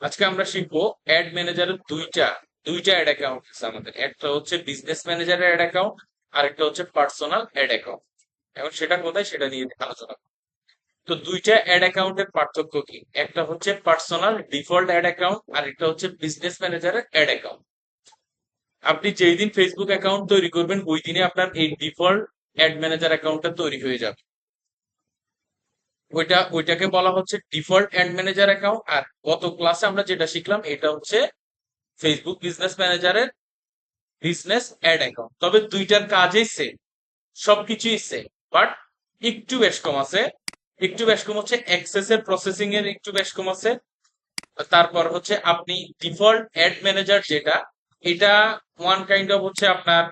আজকে আমরা শিখবো অ্যাড ম্যানেজারের দুইটা দুইটা অ্যাড অ্যাকাউন্ট আছে আমাদের। একটা হচ্ছে বিজনেস ম্যানেজারের অ্যাড অ্যাকাউন্ট, আর একটা হচ্ছে পার্সোনাল অ্যাড অ্যাকাউন্ট। এখন সেটা কোথায় সেটা নিয়ে আলোচনা করব। তো দুইটা অ্যাড অ্যাকাউন্টের পার্থক্য কি? একটা হচ্ছে পার্সোনাল ডিফল্ট অ্যাড অ্যাকাউন্ট, আর একটা হচ্ছে বিজনেস ম্যানেজারের অ্যাড অ্যাকাউন্ট। আপনি যেই দিন ফেসবুক অ্যাকাউন্ট তৈরি করবেন ওই দিনে আপনার এই ডিফল্ট অ্যাড ম্যানেজার অ্যাকাউন্টটা তৈরি হয়ে যাবে। ওইটাকে বলা হচ্ছে ডিফল্ট অ্যাড ম্যানেজার অ্যাকাউন্ট। আর গত ক্লাসে আমরা যেটা শিখলাম এটা হচ্ছে ফেসবুক বিজনেস ম্যানেজারের বিজনেস অ্যাড অ্যাকাউন্ট। তবে দুইটার কাজই সেম, সবকিছুই সেম, বাট একটু বেশ কম আছে। একটু বেশ কম হচ্ছে অ্যাক্সেস এর প্রসেসিং এর একটু বেশ কম আছে। তারপর হচ্ছে আপনি ডিফল্ট অ্যাড ম্যানেজার যেটা, এটা ওয়ান কাইন্ড অফ হচ্ছে আপনার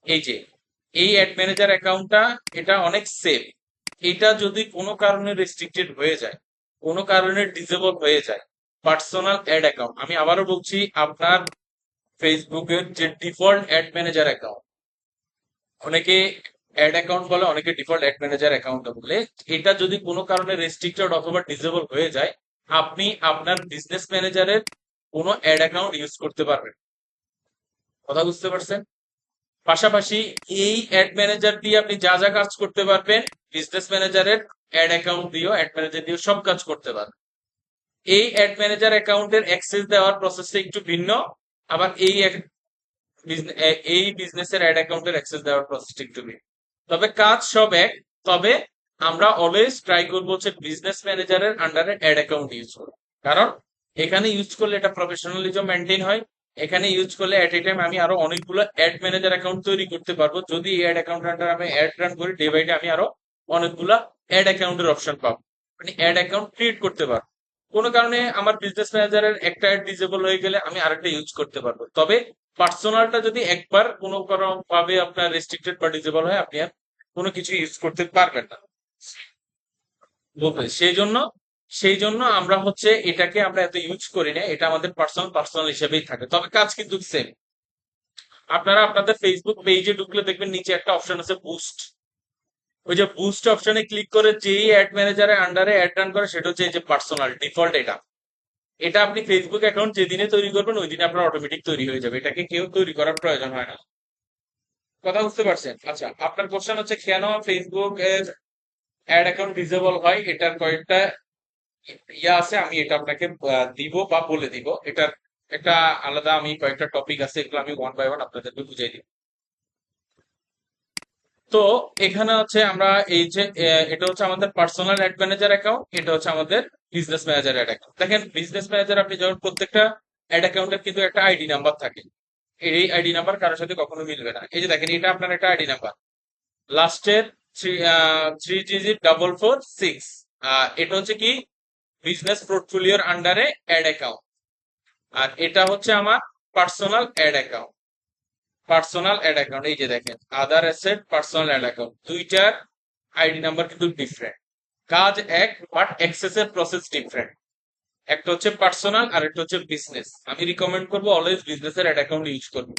এই যে এই অ্যাড ম্যানেজার অ্যাকাউন্টটা, এটা অনেক সেফ। এটা যদি কোনো কারণে রেস্ট্রিক্টেড হয়ে যায়, কোনো কারণে ডিসেবল হয়ে যায়, পার্সোনাল অ্যাড অ্যাকাউন্ট, আমি আবারও বলছি, আপনার ফেসবুকের যে ডিফল্ট অ্যাড ম্যানেজার অ্যাকাউন্ট, অনেকে অ্যাড অ্যাকাউন্ট বলে, অনেকে ডিফল্ট অ্যাড ম্যানেজার অ্যাকাউন্ট বলে, এটা যদি কোনো কারণে রেস্ট্রিক্টেড অথবা ডিসেবল হয়ে যায়, আপনি আপনার বিজনেস ম্যানেজারের কোনো অ্যাড অ্যাকাউন্ট ইউজ করতে পারবেন। কথা বুঝতে পারছেন? পাশাপাশি এই অ্যাড ম্যানেজার দিয়ে আপনি যা যা কাজ করতে পারবেন, বিজনেস ম্যানেজারের অ্যাড অ্যাকাউন্ট দিয়েও, অ্যাড ম্যানেজার দিয়েও সব কাজ করতে পারবেন। এই অ্যাড ম্যানেজার অ্যাকাউন্টের অ্যাক্সেস দেওয়ার প্রসেসটা একটু ভিন্ন, আবার এই বিজনেসের অ্যাড অ্যাকাউন্টের অ্যাক্সেস দেওয়ার প্রসেসটা একটু ভিন্ন। তবে কাজ সব এক। তবে আমরা অলওয়েজ ট্রাই করবো হচ্ছে বিজনেস ম্যানেজারের আন্ডারে অ্যাড অ্যাকাউন্ট ইউজ করবো, কারণ এখানে ইউজ করলে এটা প্রফেশনালিজম মেনটেন হয়। এখানে ইউজ করলে এট এ টাইম আমি আরো অনেকগুলো অ্যাড ম্যানেজার অ্যাকাউন্ট তৈরি করতে পারবো। যদি এই অ্যাড অ্যাকাউন্ট আন্ডারে আমি অ্যাড রান করি, ডে বাই ডে আমি আরো অনেকগুলা অ্যাড অ্যাকাউন্টের অপশন পাবো, মানে অ্যাড অ্যাকাউন্ট ক্রিয়েট করতে পারবো। কোনো কারণে আমার বিজনেস ম্যানেজারের একটা অ্যাড ডিসেবল হয়ে গেলে আমি আরেকটা ইউজ করতে পারবো। তবে পার্সোনালটা যদি একবার কোনো কারণ ভাবে আপনার রেস্ট্রিক্টেড বা ডিসেবল হয়, আপনি আর কোনো কিছু ইউজ করতে পারবেন না। বুঝলেন? সেই জন্য আমরা হচ্ছে এটাকে আমরা এত ইউজ করি না, এটা আমাদের পার্সোনাল পার্সোনাল হিসেবেই থাকে, তবে কাজ কিন্তু সেম। আপনারা আপনাদের ফেসবুক পেজে ঢুকলে দেখবেন নিচে একটা অপশন আছে বুস্ট। ওই যে বুস্ট অপশনে ক্লিক করে যেই অ্যাড ম্যানেজারের আন্ডারে অ্যাড রান করে, সেটা হচ্ছে এই যে পার্সোনাল ডিফল্ট। এটা এটা আপনি ফেসবুক অ্যাকাউন্ট যেদিনে তৈরি করবেন ওই দিনে আপনার অটোমেটিক তৈরি হয়ে যাবে, এটাকে কেউ তৈরি করার প্রয়োজন হয় না। কথা বুঝতে পারছেন? আচ্ছা, আপনার কোশ্চেন হচ্ছে কেন ফেসবুক এর অ্যাড অ্যাকাউন্ট ডিসেবল হয়, এটার কয়েকটা ইয়া আছে, আমি এটা আপনাকে দিব বা বলে দিব। এটার একটা আলাদা আমি কয়েকটা টপিক আছে, এগুলো আমি ওয়ান বাই ওয়ান আপনাদেরকে বুঝাই দিব। তো এখানে হচ্ছে আমরা এই যে এটা হচ্ছে আমাদের পার্সোনাল অ্যাড ম্যানেজার অ্যাকাউন্ট, এটা হচ্ছে আমাদের বিজনেস ম্যানেজার অ্যাড অ্যাকাউন্ট। দেখেন, বিজনেস ম্যানেজার আপনি যখন প্রত্যেকটা অ্যাড অ্যাকাউন্টের কিন্তু একটা আইডি নাম্বার থাকে। এই আইডি নাম্বার কারোর সাথে কখনো মিলবে না। এই যে দেখেন, এটা আপনার একটা আইডি নাম্বার, লাস্টের থ্রি থ্রি ডিজিট 446। এটা হচ্ছে কি বিজনেস পোর্টফোলিওর আন্ডারে অ্যাড অ্যাকাউন্ট। আর এটা হচ্ছে আমার personal ad account. Personal ad account, এই যে দেখেন, other asset, personal ad account, দুইটার আইডি নাম্বার কিন্তু ডিফারেন্ট। কাজ এক, বাট অ্যাক্সেসের প্রসেস ডিফারেন্ট। একটা হচ্ছে পার্সোনাল আর একটা হচ্ছে বিজনেস। আমি রিকমেন্ড করবো অলওয়েজ বিজনেসের অ্যাড অ্যাকাউন্ট ইউজ করবো।